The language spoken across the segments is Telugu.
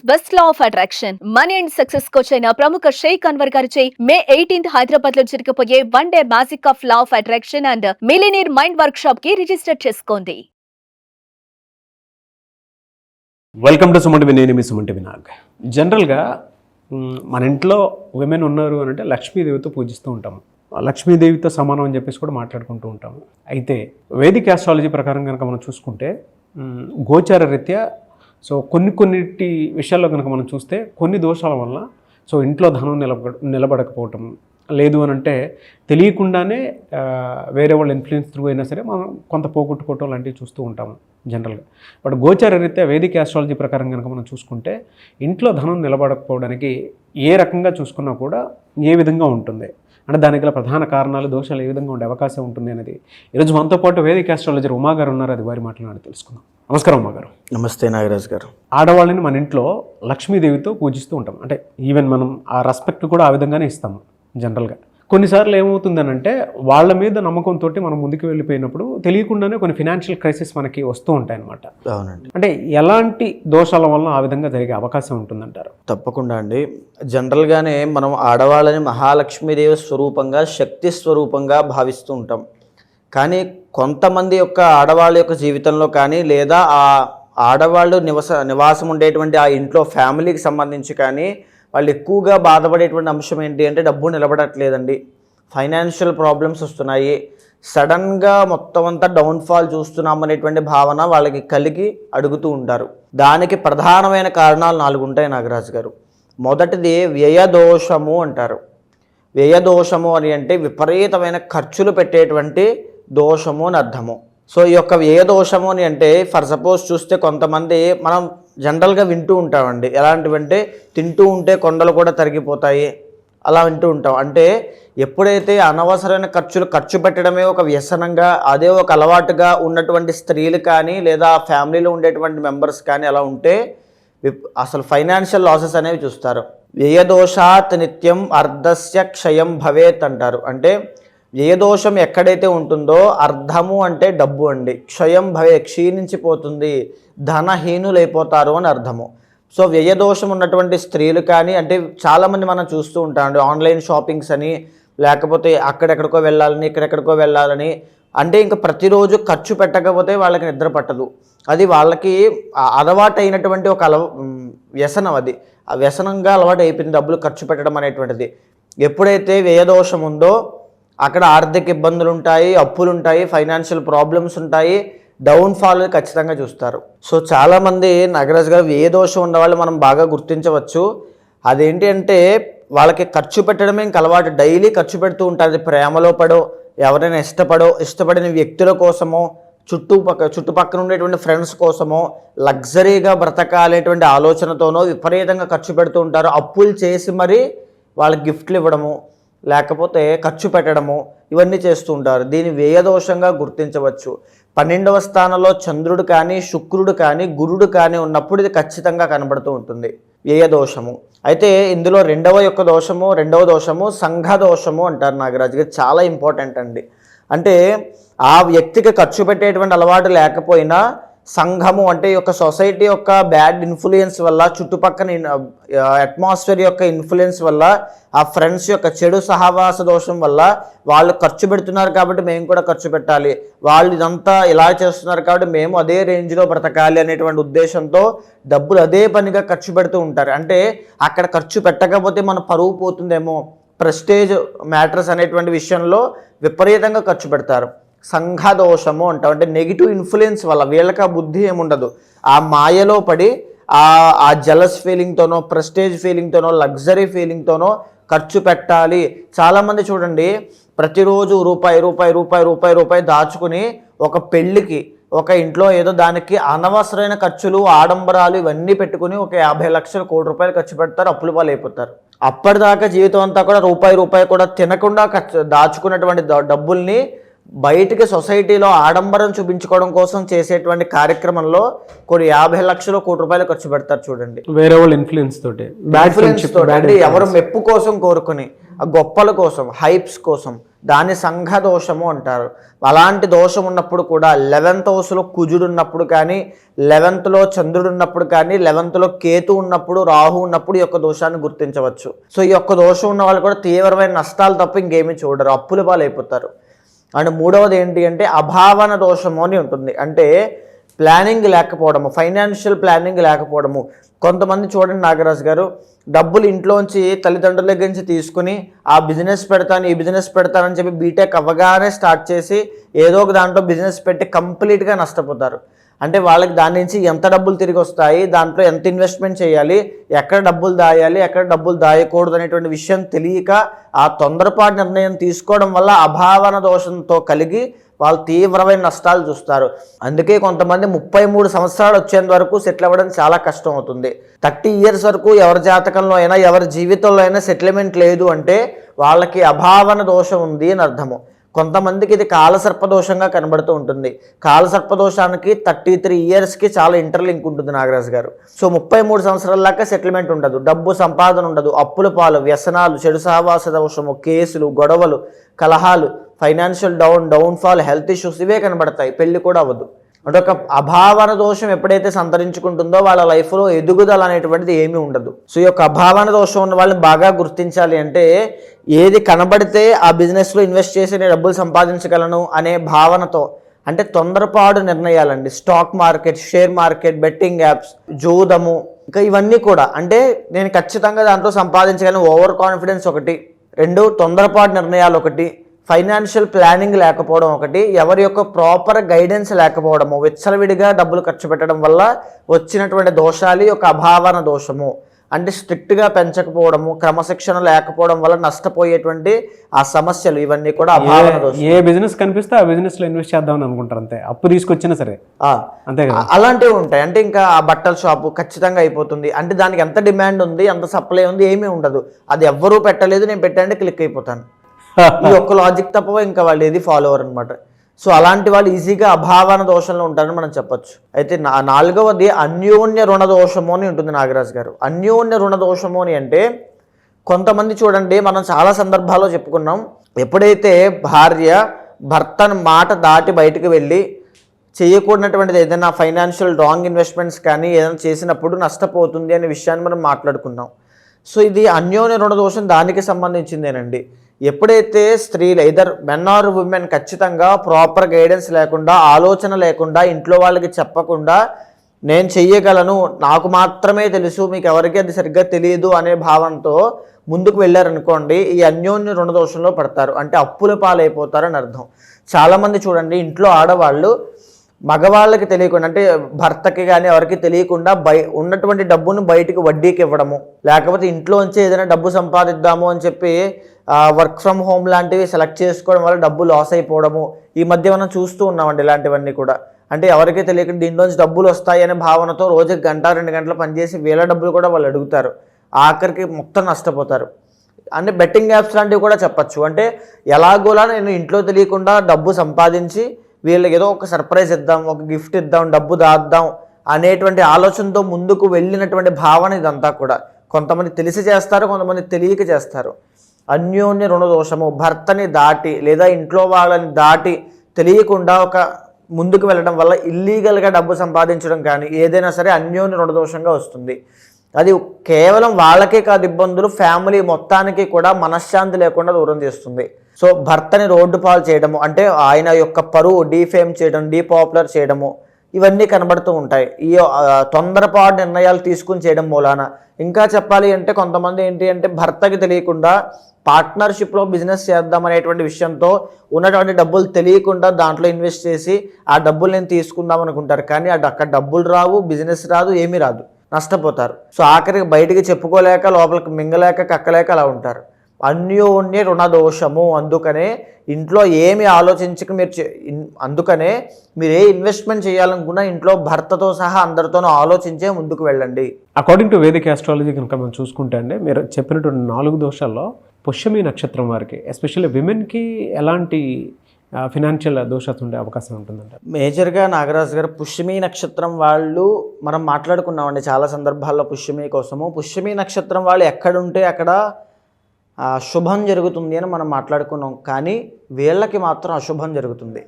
Best law of attraction money and success coach అయిన ప్రముఖ షేక్ అన్వర్ గారిచే మే 18th హైదరాబాద్ లో జరగబోయే 1 day magic of law of attraction and millionaire mind work shop కి రిజిస్టర్ చేసుకోండి. వెల్కమ్ టు సుమంటి నేను మీ సుమంటి వినాగ్. జనరల్గా మన ఇంట్లో విమెన్ ఉన్నారు అని అంటే లక్ష్మీదేవితో పూజిస్తూ ఉంటాము. లక్ష్మీదేవితో సమానం అని చెప్పేసి కూడా మాట్లాడుకుంటూ ఉంటాము. అయితే వేదిక ఆస్ట్రాలజీ ప్రకారం కనుక మనం చూసుకుంటే గోచార రీత్యా కొన్నిటి విషయాల్లో కనుక మనం చూస్తే కొన్ని దోషాల వల్ల ఇంట్లో ధనం నిలబడకపోవటం లేదు అని అంటే తెలియకుండానే వేరే వాళ్ళ ఇన్ఫ్లుయెన్స్ త్రూ అయినా సరే మనం కొంత పోగొట్టుకోవటం లాంటివి చూస్తూ ఉంటాము జనరల్గా. బట్ గోచార రీత్యా వేదిక ఆస్ట్రాలజీ ప్రకారం కనుక మనం చూసుకుంటే ఇంట్లో ధనం నిలబడకపోవడానికి ఏ రకంగా చూసుకున్నా కూడా ఏ విధంగా ఉంటుంది అంటే దానికి గల ప్రధాన కారణాలు దోషాలు ఏ విధంగా ఉండే అవకాశం ఉంటుంది అనేది ఈరోజు మనతో పాటు వేదిక ఆస్ట్రాలజర్ ఉమా గారు ఉన్నారు. అది వారి మాట్లాడి తెలుసుకుందాం. నమస్కారం ఉమా గారు. నమస్తే నాగరాజ్ గారు. ఆడవాళ్ళని మన ఇంట్లో లక్ష్మీదేవితో పూజిస్తూ ఉంటాం. అంటే ఈవెన్ మనం ఆ రెస్పెక్ట్ కూడా ఆ విధంగానే ఇస్తాము జనరల్గా. కొన్నిసార్లు ఏమవుతుందనంటే వాళ్ళ మీద నమ్మకంతో మనం ముందుకు వెళ్ళిపోయినప్పుడు తెలియకుండానే కొన్ని ఫినాన్షియల్ క్రైసిస్ మనకి వస్తూ ఉంటాయి అన్నమాట. అవునండి. అంటే ఎలాంటి దోషాల వల్ల ఆ విధంగా జరిగే అవకాశం ఉంటుందంటారు? తప్పకుండా అండి. జనరల్గానే మనం ఆడవాళ్ళని మహాలక్ష్మీదేవి స్వరూపంగా, శక్తి స్వరూపంగా భావిస్తూ ఉంటాం. కానీ కొంతమంది యొక్క ఆడవాళ్ళ యొక్క జీవితంలో కానీ లేదా ఆ ఆడవాళ్ళు నివాసం ఉండేటువంటి ఆ ఇంట్లో ఫ్యామిలీకి సంబంధించి కానీ వాళ్ళు ఎక్కువగా బాధపడేటువంటి అంశం ఏంటి అంటే డబ్బు నిలబడట్లేదండి, ఫైనాన్షియల్ ప్రాబ్లమ్స్ వస్తున్నాయి, సడన్గా మొత్తం అంతా డౌన్ఫాల్ చూస్తున్నాం అనేటువంటి భావన వాళ్ళకి కలిగి అడుగుతూ ఉంటారు. దానికి ప్రధానమైన కారణాలు 4 ఉంటాయి నాగరాజు గారు. మొదటిది వ్యయదోషము అంటారు. వ్యయదోషము అని అంటే విపరీతమైన ఖర్చులు పెట్టేటువంటి దోషము అని అర్థము. ఈ యొక్క వ్యయదోషము అని అంటే ఫర్ సపోజ్ చూస్తే కొంతమంది మనం జనరల్గా వింటూ ఉంటామండి. ఎలాంటివంటే తింటూ ఉంటే కొండలు కూడా తరిగిపోతాయి అలా వింటూ ఉంటాం. అంటే ఎప్పుడైతే అనవసరమైన ఖర్చు పెట్టడమే ఒక వ్యసనంగా, అదే ఒక అలవాటుగా ఉన్నటువంటి స్త్రీలు కానీ లేదా ఫ్యామిలీలో ఉండేటువంటి మెంబర్స్ కానీ అలా ఉంటే అసలు ఫైనాన్షియల్ లాసెస్ అనేవి చూస్తారు. వ్యయదోషాత్ నిత్యం అర్ధస్య క్షయం భవేత్ అంటారు. అంటే వ్యయదోషం ఎక్కడైతే ఉంటుందో అర్ధము అంటే డబ్బు అండి, క్షయం భవే క్షీణించిపోతుంది, ధనహీనులైపోతారు అని అర్థము. వ్యయదోషం ఉన్నటువంటి స్త్రీలు కానీ అంటే చాలామంది మనం చూస్తూ ఉంటామండి. ఆన్లైన్ షాపింగ్స్ అని, లేకపోతే అక్కడెక్కడికో వెళ్ళాలని, ఇక్కడెక్కడికో వెళ్ళాలని, అంటే ఇంకా ప్రతిరోజు ఖర్చు పెట్టకపోతే వాళ్ళకి నిద్ర పట్టదు. అది వాళ్ళకి అలవాటు అయినటువంటి ఒక వ్యసనం. అది ఆ వ్యసనంగా అలవాటు అయిపోయింది డబ్బులు ఖర్చు పెట్టడం అనేటువంటిది. ఎప్పుడైతే వ్యయదోషం ఉందో అక్కడ ఆర్థిక ఇబ్బందులు ఉంటాయి, అప్పులు ఉంటాయి, ఫైనాన్షియల్ ప్రాబ్లమ్స్ ఉంటాయి, డౌన్ఫాల్ ఖచ్చితంగా చూస్తారు. చాలామంది నాగరాజు గారు వ్యయదోషం ఉన్న వాళ్ళు మనం బాగా గుర్తించవచ్చు. అదేంటి అంటే వాళ్ళకి ఖర్చు పెట్టడమే ఇంక అలవాటు, డైలీ ఖర్చు పెడుతూ ఉంటారు. అది ప్రేమలో పడో, ఎవరైనా ఇష్టపడిన వ్యక్తుల కోసమో, చుట్టుపక్కల ఉండేటువంటి ఫ్రెండ్స్ కోసమో, లగ్జరీగా బ్రతకాలనేటువంటి ఆలోచనతోనో విపరీతంగా ఖర్చు పెడుతూ ఉంటారు. అప్పులు చేసి మరీ వాళ్ళకి గిఫ్ట్లు ఇవ్వడము, లేకపోతే ఖర్చు పెట్టడము, ఇవన్నీ చేస్తూ ఉంటారు. దీన్ని వ్యయదోషంగా గుర్తించవచ్చు. 12వ స్థానంలో చంద్రుడు కానీ, శుక్రుడు కానీ, గురుడు కానీ ఉన్నప్పుడు ఇది ఖచ్చితంగా కనబడుతూ ఉంటుంది వ్యయదోషము. అయితే ఇందులో రెండవ దోషము సంఘదోషము అంటారు నాగరాజు గారు. చాలా ఇంపార్టెంట్ అండి. అంటే ఆ వ్యక్తికి ఖర్చు పెట్టేటువంటి అలవాటు లేకపోయినా సంఘము అంటే యొక్క సొసైటీ యొక్క బ్యాడ్ ఇన్ఫ్లుయెన్స్ వల్ల, చుట్టుపక్కల అట్మాస్ఫియర్ యొక్క ఇన్ఫ్లుయెన్స్ వల్ల, ఆ ఫ్రెండ్స్ యొక్క చెడు సహవాస దోషం వల్ల వాళ్ళు ఖర్చు పెడుతున్నారు కాబట్టి మేము కూడా ఖర్చు పెట్టాలి, వాళ్ళు ఇదంతా ఇలా చేస్తున్నారు కాబట్టి మేము అదే రేంజ్లో బ్రతకాలి అనేటువంటి ఉద్దేశంతో డబ్బులు అదే పనిగా ఖర్చు పెడుతూ ఉంటారు. అంటే అక్కడ ఖర్చు పెట్టకపోతే మన పరువు పోతుందేమో, ప్రెస్టేజ్ మ్యాటర్స్ అనేటువంటి విషయంలో విపరీతంగా ఖర్చు పెడతారు. సంఘదోషము అంటాం. అంటే నెగిటివ్ ఇన్ఫ్లుయెన్స్ వల్ల వీళ్ళకి ఆ బుద్ధి ఏముండదు, ఆ మాయలో పడి ఆ జలస్ ఫీలింగ్తోనో, ప్రెస్టేజ్ ఫీలింగ్తోనో, లగ్జరీ ఫీలింగ్తోనో ఖర్చు పెట్టాలి. చాలామంది చూడండి ప్రతిరోజు రూపాయి దాచుకుని ఒక పెళ్ళికి, ఒక ఇంట్లో ఏదో దానికి అనవసరమైన ఖర్చులు, ఆడంబరాలు ఇవన్నీ పెట్టుకుని ఒక 50 లక్షలు, ₹1,00,00,000 ఖర్చు పెడతారు, అప్పుల పాలు అయిపోతారు. అప్పటిదాకా జీవితం అంతా కూడా రూపాయి కూడా తినకుండా దాచుకున్నటువంటి డబ్బుల్ని బయటికి సొసైటీలో ఆడంబరం చూపించుకోవడం కోసం చేసేటువంటి కార్యక్రమంలో కొన్ని 50 లక్షలు ₹1,00,00,000 ఖర్చు పెడతారు చూడండి. వేరే వాళ్ళ ఇన్ఫ్లుయెన్స్ తోటి, ఇన్ఫ్లుయెన్స్ తోటి, అంటే ఎవరు మెప్పు కోసం కోరుకుని, ఆ గొప్పల కోసం, హైప్స్ కోసం, దాన్ని సంఘ దోషము అంటారు. అలాంటి దోషం ఉన్నప్పుడు కూడా 11th హౌస్లో కుజుడు ఉన్నప్పుడు కానీ, 11th చంద్రుడు ఉన్నప్పుడు కానీ, 11th కేతు ఉన్నప్పుడు, రాహు ఉన్నప్పుడు ఈ యొక్క దోషాన్ని గుర్తించవచ్చు. సో ఈ యొక్క దోషం ఉన్న వాళ్ళు కూడా తీవ్రమైన నష్టాలు తప్ప ఇంకేమీ చూడరు, అప్పుల పాలైపోతారు. అండ్ మూడవది ఏంటి అంటే అభావన దోషము అని ఉంటుంది. అంటే ప్లానింగ్ లేకపోవడము, ఫైనాన్షియల్ ప్లానింగ్ లేకపోవడము. కొంతమంది చూడండి నాగరాజు గారు, డబ్బులు ఇంట్లోంచి తల్లిదండ్రుల దగ్గర నుంచి తీసుకుని ఆ బిజినెస్ పెడతాను, ఈ బిజినెస్ పెడతానని చెప్పి బీటెక్ అవ్వగానే స్టార్ట్ చేసి ఏదో ఒక దాంట్లో బిజినెస్ పెట్టి కంప్లీట్గా నష్టపోతారు. అంటే వాళ్ళకి దాని నుంచి ఎంత డబ్బులు తిరిగి వస్తాయి, దాంట్లో ఎంత ఇన్వెస్ట్మెంట్ చేయాలి, ఎక్కడ డబ్బులు దాయాలి, ఎక్కడ డబ్బులు దాయకూడదు అనేటువంటి విషయం తెలియక ఆ తొందరపాటు నిర్ణయం తీసుకోవడం వల్ల అభావన దోషంతో కలిగి వాళ్ళు తీవ్రమైన నష్టాలు చూస్తారు. అందుకే కొంతమంది 33 సంవత్సరాలు వచ్చేంత వరకు సెటిల్ అవ్వడం చాలా కష్టం అవుతుంది. 30 years వరకు ఎవరి జాతకంలో అయినా, ఎవరి జీవితంలో అయినా సెటిల్మెంట్ లేదు అంటే వాళ్ళకి అభావన దోషం ఉంది అని అర్థము. కొంతమందికి ఇది కాలసర్పదోషంగా కనబడుతూ ఉంటుంది. కాలసర్పదోషానికి 33 yearsకి చాలా ఇంటర్లింక్ ఉంటుంది నాగరాజు గారు. సో 33 సంవత్సరాల దాకా సెటిల్మెంట్ ఉండదు, డబ్బు సంపాదన ఉండదు, అప్పుల పాలు, వ్యసనాలు, చెడు సహవాస దోషము, కేసులు, గొడవలు, కలహాలు, ఫైనాన్షియల్ డౌన్ఫాల్, హెల్త్ ఇష్యూస్ ఇవే కనబడతాయి. పెళ్లి కూడా అవ్వదు. అంటే ఒక అభావన దోషం ఎప్పుడైతే సంతరించుకుంటుందో వాళ్ళ లైఫ్లో ఎదుగుదల అనేటువంటిది ఏమీ ఉండదు. సో ఈ యొక్క అభావన దోషం ఉన్న వాళ్ళని బాగా గుర్తించాలి. అంటే ఏది కనబడితే ఆ బిజినెస్లో ఇన్వెస్ట్ చేసి నేను డబ్బులు సంపాదించగలను అనే భావనతో, అంటే తొందరపాటు నిర్ణయాలండి, stock market, share market, betting apps, జూదము, ఇంకా ఇవన్నీ కూడా అంటే నేను ఖచ్చితంగా దాంట్లో సంపాదించగలను, ఓవర్ కాన్ఫిడెన్స్ ఒకటి, 2 తొందరపాటు నిర్ణయాలు ఒకటి, ఫైనాన్షియల్ ప్లానింగ్ లేకపోవడం ఒకటి, ఎవరి యొక్క ప్రాపర్ గైడెన్స్ లేకపోవడము, విచ్చలవిడిగా డబ్బులు ఖర్చు పెట్టడం వల్ల వచ్చినటువంటి దోషాలు యొక్క అభావన దోషము. అంటే స్ట్రిక్ట్గా పెంచకపోవడము, క్రమశిక్షణ లేకపోవడం వల్ల నష్టపోయేటువంటి ఆ సమస్యలు, ఇవన్నీ కూడా అభావన దోషం. ఏ బిజినెస్ కనిపిస్తే ఆ బిజినెస్ లో ఇన్వెస్ట్ చేద్దామని అనుకుంటారు, అంతే, అప్పు తీసుకొచ్చినా సరే అంతే కదా. అలాంటివి ఉంటాయి. అంటే ఇంకా ఆ బట్టల షాపు ఖచ్చితంగా అయిపోతుంది, అంటే దానికి ఎంత డిమాండ్ ఉంది, ఎంత సప్లై ఉంది, ఏమీ ఉండదు, అది ఎవ్వరూ పెట్టలేదు, నేను పెట్టండి క్లిక్ అయిపోతాను. ఈ ఒక్క లాజిక్ తప్ప ఇంకా వాళ్ళు ఏది ఫాలోవర్ అనమాట. సో అలాంటి వాళ్ళు ఈజీగా అభావన దోషంలో ఉంటారని మనం చెప్పొచ్చు. అయితే 4వది అన్యోన్య రుణ దోషము అని ఉంటుంది నాగరాజు గారు. అన్యోన్య రుణ దోషము అని అంటే కొంతమంది చూడండి, మనం చాలా సందర్భాల్లో చెప్పుకున్నాం, ఎప్పుడైతే భార్య భర్తను మాట దాటి బయటకు వెళ్ళి చేయకూడనటువంటిది ఏదైనా ఫైనాన్షియల్ రాంగ్ ఇన్వెస్ట్మెంట్స్ కానీ ఏదైనా చేసినప్పుడు నష్టపోతుంది అనే విషయాన్ని మనం మాట్లాడుకున్నాం. సో ఇది అన్యోన్య రుణ దోషం దానికి సంబంధించిందేనండి. ఎప్పుడైతే స్త్రీలు ఐదర్ మెన్ ఆర్ ఉమెన్ ఖచ్చితంగా ప్రాపర్ గైడెన్స్ లేకుండా, ఆలోచన లేకుండా, ఇంట్లో వాళ్ళకి చెప్పకుండా నేను చెయ్యగలను, నాకు మాత్రమే తెలుసు, మీకు ఎవరికి అది సరిగ్గా తెలియదు అనే భావంతో ముందుకు వెళ్ళారనుకోండి, ఈ అన్యోన్య రుణ దోషంలో పడతారు, అంటే అప్పుల పాలైపోతారని అర్థం. చాలామంది చూడండి, ఇంట్లో ఆడవాళ్ళు మగవాళ్ళకి తెలియకుండా, అంటే భర్తకి కానీ ఎవరికి తెలియకుండా ఉన్నటువంటి డబ్బును బయటికి వడ్డీకి ఇవ్వడము, లేకపోతే ఇంట్లోంచి ఏదైనా డబ్బు సంపాదిద్దాము అని చెప్పి వర్క్ ఫ్రమ్ హోమ్ లాంటివి సెలెక్ట్ చేసుకోవడం వల్ల డబ్బు లాస్ అయిపోవడము ఈ మధ్య మనం చూస్తూ ఉన్నామండి. ఇలాంటివన్నీ కూడా అంటే ఎవరికీ తెలియకుండా దీంట్లోంచి డబ్బులు వస్తాయి అనే భావనతో రోజుకి 1-2 గంటలు పనిచేసి వేల డబ్బులు కూడా వాళ్ళు అడుగుతారు, ఆఖరికి మొత్తం నష్టపోతారు. అంటే బెట్టింగ్ యాప్స్ లాంటివి కూడా చెప్పచ్చు. అంటే ఎలాగోలా నేను ఇంట్లో తెలియకుండా డబ్బు సంపాదించి వీళ్ళకి ఏదో ఒక సర్ప్రైజ్ ఇద్దాం, ఒక గిఫ్ట్ ఇద్దాం, డబ్బు దాద్దాం అనేటువంటి ఆలోచనతో ముందుకు వెళ్ళినటువంటి భావన ఇదంతా కూడా. కొంతమంది తెలిసి చేస్తారు, కొంతమంది తెలియక చేస్తారు. అన్యోన్య రుణ దోషము, భర్తని దాటి లేదా ఇంట్లో వాళ్ళని దాటి తెలియకుండా ఒక ముందుకు వెళ్ళడం వల్ల ఇల్లీగల్గా డబ్బు సంపాదించడం కానీ ఏదైనా సరే అన్యోన్య రుణ దోషంగా వస్తుంది. అది కేవలం వాళ్ళకే కాదు ఇబ్బందులు, ఫ్యామిలీ మొత్తానికి కూడా మనశ్శాంతి లేకుండా దూరం చేస్తుంది. సో భర్తని రోడ్డు పాలు చేయడము, అంటే ఆయన యొక్క పరువు డీఫేమ్ చేయడం, డీపాపులర్ చేయడము, ఇవన్నీ కనబడుతూ ఉంటాయి ఈ తొందరపాటు నిర్ణయాలు తీసుకుని చేయడం మూలాన. ఇంకా చెప్పాలి అంటే కొంతమంది ఏంటి అంటే భర్తకి తెలియకుండా పార్ట్నర్షిప్లో బిజినెస్ చేద్దాం అనేటువంటి విషయంతో ఉన్నటువంటి డబ్బులు తెలియకుండా దాంట్లో ఇన్వెస్ట్ చేసి ఆ డబ్బులు నేను తీసుకుందాం అనుకుంటారు, కానీ అక్కడ డబ్బులు రావు, బిజినెస్ రాదు, ఏమీ రాదు, నష్టపోతారు. సో ఆఖరికి బయటికి చెప్పుకోలేక, లోపలికి మింగలేక, కక్కలేక అలా ఉంటారు. అన్యోన్య రుణ దోషము. అందుకనే ఇంట్లో ఏమి ఆలోచించక అందుకనే మీరు ఏ ఇన్వెస్ట్మెంట్ చేయాలనుకున్నా ఇంట్లో భర్తతో సహా అందరితోనూ ఆలోచించే ముందుకు వెళ్ళండి. అకార్డింగ్ టు వేదిక్ ఆస్ట్రాలజీ కనుక మనం చూసుకుంటే అండి, మీరు చెప్పినటువంటి 4 దోషాల్లో పుష్యమి నక్షత్రం వారికి, ఎస్పెషల్లీ విమెన్కి ఎలాంటి ఫినాన్షియల్ దోషాలు ఉండే అవకాశం ఉంటుందంట. మేజర్గా నాగరాజు గారు పుష్యమి నక్షత్రం వాళ్ళు మనం మాట్లాడుకున్నామండి చాలా సందర్భాల్లో పుష్యమి కోసము. పుష్యమి నక్షత్రం వాళ్ళు ఎక్కడుంటే అక్కడ శుభం జరుగుతుంది అని మనం మాట్లాడుకున్నాం. కానీ వీళ్ళకి మాత్రం అశుభం జరుగుతుంది.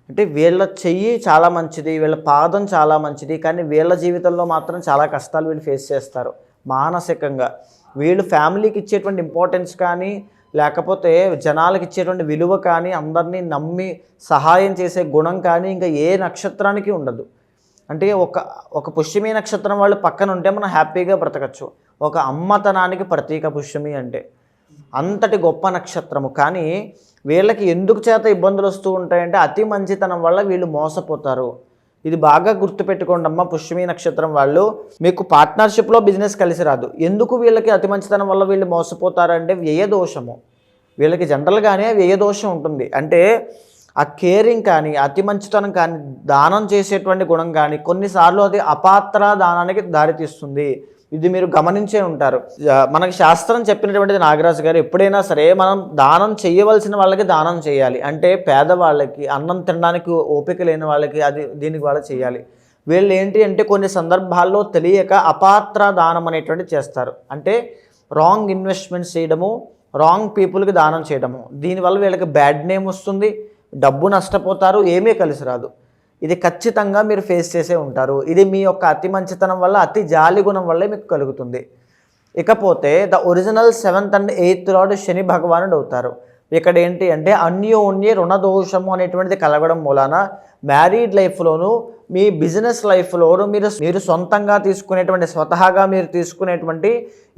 అంటే వీళ్ళ చెయ్యి చాలా మంచిది, వీళ్ళ పాదం చాలా మంచిది, కానీ వీళ్ళ జీవితంలో మాత్రం చాలా కష్టాలు వీళ్ళు ఫేస్ చేస్తారు మానసికంగా. వీళ్ళు ఫ్యామిలీకి ఇచ్చేటువంటి ఇంపార్టెన్స్ కానీ, లేకపోతే జనాలకు ఇచ్చేటువంటి విలువ కానీ, అందరినీ నమ్మి సహాయం చేసే గుణం కానీ ఇంకా ఏ నక్షత్రానికి ఉండదు. అంటే ఒక పుష్యమి నక్షత్రం వాళ్ళు పక్కన ఉంటే మనం హ్యాపీగా బ్రతకచ్చు. ఒక అమ్మతనానికి ప్రతీక పుష్యమి అంటే అంతటి గొప్ప నక్షత్రము. కానీ వీళ్ళకి ఎందుకు చేత ఇబ్బందులు వస్తూ ఉంటాయంటే అతి మంచితనం వల్ల వీళ్ళు మోసపోతారు. ఇది బాగా గుర్తుపెట్టుకోండి అమ్మ. పుష్యమి నక్షత్రం వాళ్ళు మీకు పార్ట్నర్షిప్లో బిజినెస్ కలిసి రాదు. ఎందుకు వీళ్ళకి అతి మంచితనం వల్ల వీళ్ళు మోసపోతారంటే వ్యయదోషము. వీళ్ళకి జనరల్గానే వ్యయదోషం ఉంటుంది. అంటే ఆ కేరింగ్ కానీ, అతి మంచితనం కానీ, దానం చేసేటువంటి గుణం కానీ కొన్నిసార్లు అది అపాత్ర దానానికి దారితీస్తుంది. ఇది మీరు గమనించే ఉంటారు. మనకి శాస్త్రం చెప్పినటువంటిది నాగరాజు గారు, ఎప్పుడైనా సరే మనం దానం చేయవలసిన వాళ్ళకి దానం చేయాలి. అంటే పేదవాళ్ళకి, అన్నం తినడానికి ఓపిక లేని వాళ్ళకి దీనికి వాళ్ళు చేయాలి. వీళ్ళు ఏంటి అంటే కొన్ని సందర్భాల్లో తెలియక అపాత్ర దానం అనేటువంటిది చేస్తారు. అంటే రాంగ్ ఇన్వెస్ట్మెంట్స్ చేయడము, రాంగ్ పీపుల్కి దానం చేయడము. దీనివల్ల వీళ్ళకి బ్యాడ్ నేమ్ వస్తుంది, డబ్బు నష్టపోతారు, ఏమీ కలిసి రాదు. ఇది ఖచ్చితంగా మీరు ఫేస్ చేసే ఉంటారు. ఇది మీ యొక్క అతి మంచితనం వల్ల, అతి జాలి గుణం వల్లే మీకు కలుగుతుంది. ఇకపోతే the original 7th and 8th lord Shani భగవానుడు అవుతారు. ఇక్కడ ఏంటి అంటే అన్యోన్య రుణదోషము అనేటువంటిది కలగడం మూలాన మ్యారీడ్ లైఫ్లోను, మీ బిజినెస్ లైఫ్లోను మీరు సొంతంగా తీసుకునేటువంటి, స్వతహాగా మీరు తీసుకునేటువంటి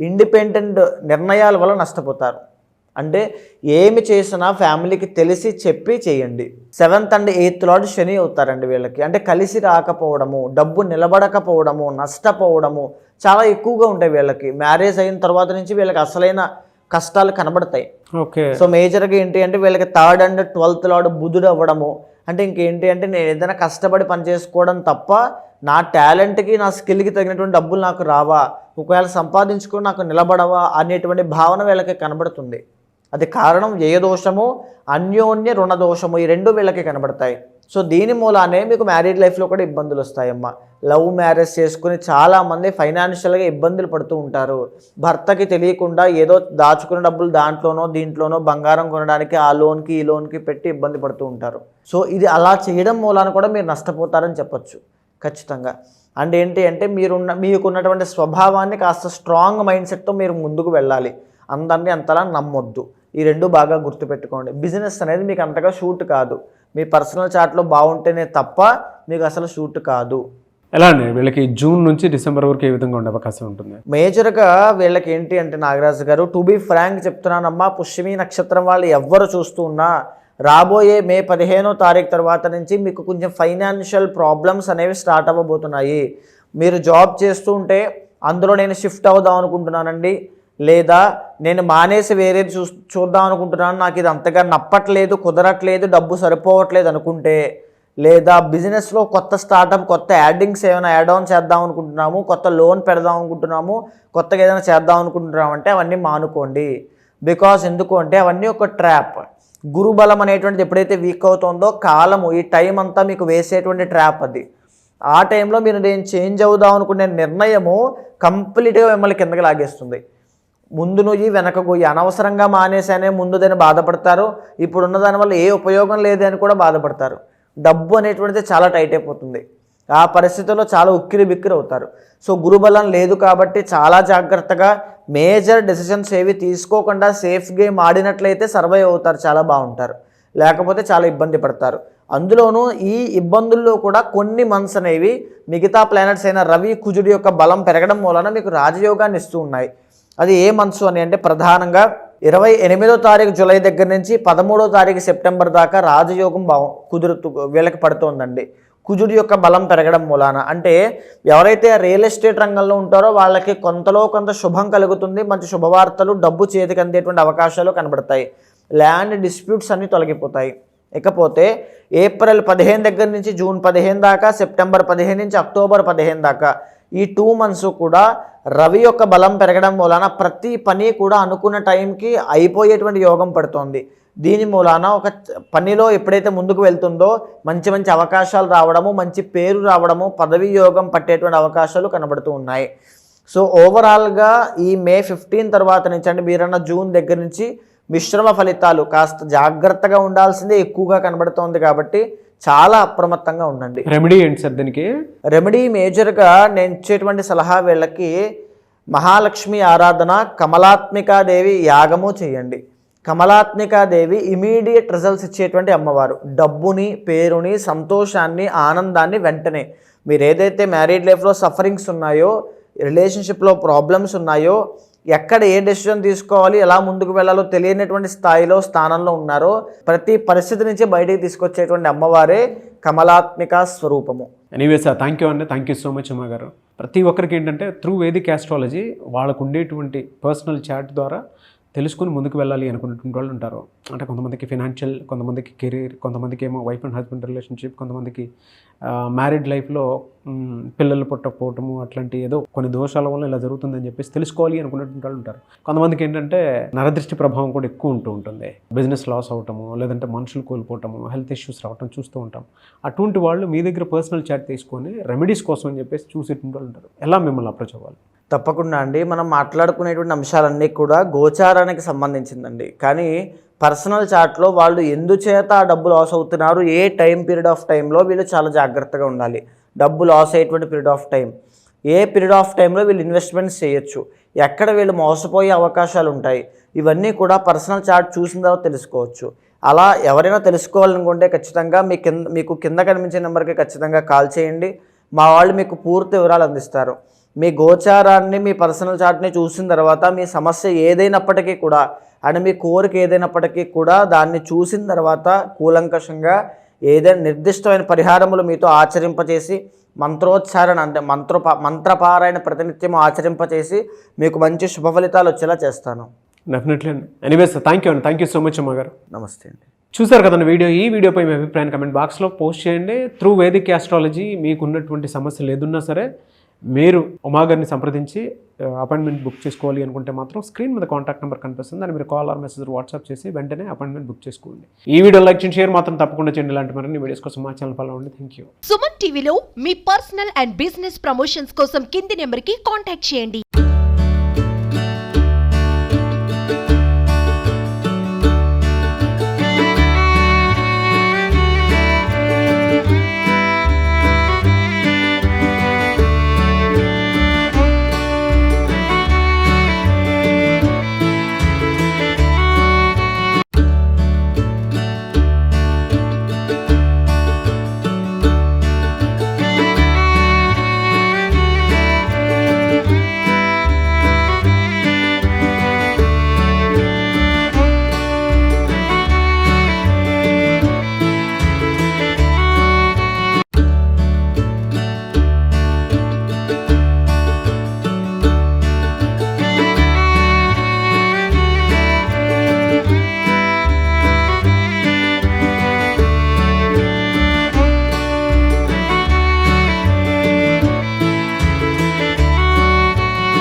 ఇండిపెండెంట్ నిర్ణయాల వల్ల నష్టపోతారు. అంటే ఏమి చేసినా ఫ్యామిలీకి తెలిసి చెప్పి చేయండి. 7th and 8th లార్డ్ శని అవుతారండి వీళ్ళకి. అంటే కలిసి రాకపోవడము, డబ్బు నిలబడకపోవడము, నష్టపోవడము చాలా ఎక్కువగా ఉంటాయి వీళ్ళకి. మ్యారేజ్ అయిన తర్వాత నుంచి వీళ్ళకి అసలైన కష్టాలు కనబడతాయి. ఓకే. సో మేజర్గా ఏంటి అంటే వీళ్ళకి 3rd and 12th లార్డ్ బుధుడు అవ్వడము. అంటే ఇంకేంటి అంటే నేను ఏదైనా కష్టపడి పని చేసుకోవడం తప్ప నా టాలెంట్కి, నా స్కిల్కి తగినటువంటి డబ్బులు నాకు రావా, ఒకవేళ సంపాదించుకుని నాకు నిలబడవా అనేటువంటి భావన వీళ్ళకి కనబడుతుంది. అది కారణం వ్యయదోషము, అన్యోన్య రుణదోషము, ఈ రెండు వీళ్ళకి కనబడతాయి. సో దీని మూలానే మీకు మ్యారీడ్ లైఫ్లో కూడా ఇబ్బందులు వస్తాయమ్మా. లవ్ మ్యారేజ్ చేసుకుని చాలామంది ఫైనాన్షియల్గా ఇబ్బందులు పడుతూ ఉంటారు. భర్తకి తెలియకుండా ఏదో దాచుకున్న డబ్బులు దాంట్లోనో దీంట్లోనో బంగారం కొనడానికి ఆ లోన్కి ఈ లోన్కి పెట్టి ఇబ్బంది పడుతూ ఉంటారు. సో ఇది అలా చేయడం మూలాన కూడా మీరు నష్టపోతారని చెప్పొచ్చు ఖచ్చితంగా. అండ్ ఏంటి అంటే మీకున్నటువంటి స్వభావాన్ని కాస్త స్ట్రాంగ్ మైండ్ సెట్తో మీరు ముందుకు వెళ్ళాలి. అందరినీ అంతలా నమ్మొద్దు. ఈ రెండు బాగా గుర్తుపెట్టుకోండి. బిజినెస్ అనేది మీకు అంతగా షూట్ కాదు. మీ పర్సనల్ చార్ట్లో బాగుంటేనే తప్ప మీకు అసలు షూట్ కాదు. ఎలా అండి వీళ్ళకి జూన్ నుంచి డిసెంబర్ వరకు ఏ విధంగా ఉండే అవకాశం ఉంటుంది? మేజర్గా వీళ్ళకి ఏంటి అంటే నాగరాజు గారు, టు బీ ఫ్రాంక్ చెప్తున్నానమ్మా, పుష్యమి నక్షత్రం వాళ్ళు ఎవ్వరు చూస్తూ ఉన్నా రాబోయే మే 15వ తారీఖు తర్వాత నుంచి మీకు కొంచెం ఫైనాన్షియల్ ప్రాబ్లమ్స్ అనేవి స్టార్ట్ అవ్వబోతున్నాయి. మీరు జాబ్ చేస్తూ ఉంటే అందులో నేను షిఫ్ట్ అవుదాం అనుకుంటున్నానండి, లేదా నేను మానేసి వేరేది చూద్దాం అనుకుంటున్నాను, నాకు ఇది అంతగా నప్పట్లేదు, కుదరట్లేదు, డబ్బు సరిపోవట్లేదు అనుకుంటే, లేదా బిజినెస్లో కొత్త స్టార్టప్, కొత్త యాడింగ్స్ ఏమైనా యాడ్ ఆన్ చేద్దాం అనుకుంటున్నాము, కొత్త లోన్ పెడదాం అనుకుంటున్నాము, కొత్తగా ఏదైనా చేద్దాం అనుకుంటున్నాము అంటే అవన్నీ మానుకోండి. బికాజ్ ఎందుకు అంటే అవన్నీ ఒక ట్రాప్. గురుబలం అనేటువంటిది ఎప్పుడైతే వీక్ అవుతుందో కాలము, ఈ టైం అంతా మీకు వేసేటువంటి ట్రాప్ అది. ఆ టైంలో మీరు నేను చేంజ్ అవుదాం అనుకునే నిర్ణయము కంప్లీట్గా మిమ్మల్ని కిందకి లాగేస్తుంది. ముందు నుయ్యి వెనక గొయ్యి, అనవసరంగా మానేసానే ముందుదని బాధపడతారు. ఇప్పుడున్న దానివల్ల ఏ ఉపయోగం లేదని అని కూడా బాధపడతారు. డబ్బు అనేటువంటిది చాలా టైట్ అయిపోతుంది. ఆ పరిస్థితుల్లో చాలా ఉక్కిరి బిక్కిరి అవుతారు. సో గురుబలం లేదు కాబట్టి చాలా జాగ్రత్తగా మేజర్ డెసిషన్స్ ఏవి తీసుకోకుండా సేఫ్ గేమ్ ఆడినట్లయితే సర్వైవ్ అవుతారు, చాలా బాగుంటారు. లేకపోతే చాలా ఇబ్బంది పడతారు. అందులోనూ ఈ ఇబ్బందుల్లో కూడా కొన్ని మంత్స్ అనేవి మిగతా ప్లానెట్స్ అయిన రవి కుజుడి యొక్క బలం పెరగడం వలన మీకు రాజయోగాన్ని ఇస్తూ ఉన్నాయి. అది ఏ మంత్స్ అని అంటే ప్రధానంగా 28వ తారీఖు జూలై దగ్గర నుంచి 13వ తారీఖు సెప్టెంబర్ దాకా రాజయోగం కుదురుతూ వీళ్ళకి పడుతోందండి. కుజుడి యొక్క బలం పెరగడం మూలాన అంటే ఎవరైతే రియల్ ఎస్టేట్ రంగంలో ఉంటారో వాళ్ళకి కొంతలో కొంత శుభం కలుగుతుంది. మంచి శుభవార్తలు, డబ్బు చేతికి అందేటువంటి అవకాశాలు కనబడతాయి. ల్యాండ్ డిస్ప్యూట్స్ అన్నీ తొలగిపోతాయి. ఇకపోతే ఏప్రిల్ 15 దగ్గర నుంచి జూన్ 15 దాకా, సెప్టెంబర్ 15 నుంచి అక్టోబర్ 15 దాకా ఈ 2 months కూడా రవి యొక్క బలం పెరగడం వలన ప్రతి పని కూడా అనుకున్న టైంకి అయిపోయేటువంటి యోగం పడుతోంది. దీని మూలాన ఒక పనిలో ఎప్పుడైతే ముందుకు వెళ్తుందో మంచి మంచి అవకాశాలు రావడము, మంచి పేరు రావడము, పదవి యోగం పట్టేటువంటి అవకాశాలు కనబడుతూ ఉన్నాయి. సో ఓవరాల్గా ఈ మే 15 తర్వాత నుంచి అంటే మీరన్న జూన్ దగ్గర నుంచి మిశ్రమ ఫలితాలు, కాస్త జాగ్రత్తగా ఉండాల్సిందే ఎక్కువగా కనబడుతోంది కాబట్టి చాలా అప్రమత్తంగా ఉండండి. రెమెడీ ఏంటి సార్ దీనికి? రెమెడీ మేజర్గా నేను ఇచ్చేటువంటి సలహా వీళ్ళకి మహాలక్ష్మి ఆరాధన, కమలాత్మికాదేవి యాగము చేయండి. కమలాత్మికాదేవి ఇమీడియట్ రిజల్ట్స్ ఇచ్చేటువంటి అమ్మవారు. డబ్బుని, పేరుని, సంతోషాన్ని, ఆనందాన్ని వెంటనే మీరు ఏదైతే మ్యారీడ్ లైఫ్లో సఫరింగ్స్ ఉన్నాయో, రిలేషన్షిప్లో ప్రాబ్లమ్స్ ఉన్నాయో, ఎక్కడ ఏ డెసిషన్ తీసుకోవాలి, ఎలా ముందుకు వెళ్ళాలో తెలియనటువంటి స్థాయిలో, స్థానంలో ఉన్నారో ప్రతి పరిస్థితి నుంచి బయటికి తీసుకొచ్చేటువంటి అమ్మవారే కమలాత్మిక స్వరూపము. ఎనీవే సార్, థ్యాంక్ యూ అండి, థ్యాంక్ యూ సో మచ్ అమ్మ గారు. ప్రతి ఒక్కరికి ఏంటంటే త్రూ వేదిక్ ఆస్ట్రాలజీ వాళ్ళకు ఉండేటువంటి పర్సనల్ చార్ట్ ద్వారా తెలుసుకుని ముందుకు వెళ్ళాలి అనుకున్నటువంటి వాళ్ళు ఉంటారు. అంటే కొంతమందికి ఫినాన్షియల్, కొంతమందికి కెరీర్, కొంతమందికి ఏమో వైఫ్ అండ్ హస్బెండ్ రిలేషన్షిప్, కొంతమందికి మ్యారీడ్ లైఫ్లో పిల్లలు పుట్టకపోవటము, అట్లాంటి ఏదో కొన్ని దోషాల వల్ల ఇలా జరుగుతుందని చెప్పేసి తెలుసుకోవాలి అనుకున్నటువంటి వాళ్ళు ఉంటారు. కొంతమందికి ఏంటంటే నరదృష్టి ప్రభావం కూడా ఎక్కువ ఉంటూ ఉంటుంది. బిజినెస్ లాస్ అవటము, లేదంటే మనుషులు కోల్పోవటము, హెల్త్ ఇష్యూస్ రావటం చూస్తూ ఉంటాం. అటువంటి వాళ్ళు మీ దగ్గర పర్సనల్ చాట్ తీసుకొని రెమెడీస్ కోసం అని చెప్పేసి చూసేటువంటి వాళ్ళు ఉంటారు. ఎలా మిమ్మల్ని అప్రోచ్ అవ్వాలి? తప్పకుండా అండి. మనం మాట్లాడుకునేటువంటి అంశాలన్నీ కూడా గోచారానికి సంబంధించిందండి. కానీ పర్సనల్ చార్ట్లో వాళ్ళు ఎందుచేత ఆ డబ్బు లాస్ అవుతున్నారు, ఏ టైం పీరియడ్ ఆఫ్ టైంలో వీళ్ళు చాలా జాగ్రత్తగా ఉండాలి. డబ్బు లాస్ అయ్యేటువంటి period of time, a period of టైంలో వీళ్ళు ఇన్వెస్ట్మెంట్స్ చేయొచ్చు, ఎక్కడ వీళ్ళు మోసపోయే అవకాశాలు ఉంటాయి, ఇవన్నీ కూడా పర్సనల్ చార్ట్ చూసిన తర్వాత తెలుసుకోవచ్చు. అలా ఎవరైనా తెలుసుకోవాలనుకుంటే ఖచ్చితంగా మీకు కింద కనిపించే నెంబర్కి ఖచ్చితంగా కాల్ చేయండి. మా వాళ్ళు మీకు పూర్తి వివరాలు అందిస్తారు. మీ గోచారాన్ని, మీ పర్సనల్ చార్ట్ని చూసిన తర్వాత మీ సమస్య ఏదైనప్పటికీ కూడా అండ్ మీ కోరిక ఏదైనప్పటికీ కూడా దాన్ని చూసిన తర్వాత కూలంకషంగా ఏదైనా నిర్దిష్టమైన పరిహారములు మీతో ఆచరింపచేసి, మంత్రోచ్చారణ అంటే మంత్రపారాయణ ప్రతినిత్యం ఆచరింపచేసి మీకు మంచి శుభ ఫలితాలు వచ్చేలా చేస్తాను. డెఫినెట్లీ అండి. ఎనీవే సార్, థ్యాంక్ యూ అండి, థ్యాంక్ యూ సో మచ్ అమ్మ గారు. నమస్తే అండి. చూసారు కదండి వీడియో. ఈ వీడియోపై మీ అభిప్రాయాన్ని కమెంట్ బాక్స్లో పోస్ట్ చేయండి. త్రూ వేదిక్ ఆస్ట్రాలజీ మీకు ఉన్నటువంటి సమస్యలు ఏదున్నా సరే మీరు ఉమాగారిని సంప్రదించి అపాయింట్మెంట్ బుక్ చేసుకోవాలి అనుకుంటే మాత్రం స్క్రీన్ మీద కాంటాక్ట్ నెంబర్ కనిపిస్తుంది. దాన్ని మీరు కాల్ ఆర్ మెసేజ్ వాట్సాప్ చేసి వెంటనే అపాయింట్మెంట్ బుక్ చేసుకోండి. ఈ వీడియో లైక్ చేయండి, షేర్ మాత్రం తప్పకుండా చేయండి. ఇలాంటి మరిన్ని వీడియోస్ కోసం మా ఛానల్ ఫాలో అవ్వండి. Thank you. సుమన్ టీవీలో మీ పర్సనల్ అండ్ బిజినెస్ ప్రమోషన్స్ కోసం కింది నెంబర్కి కాంటాక్ట్ చేయండి.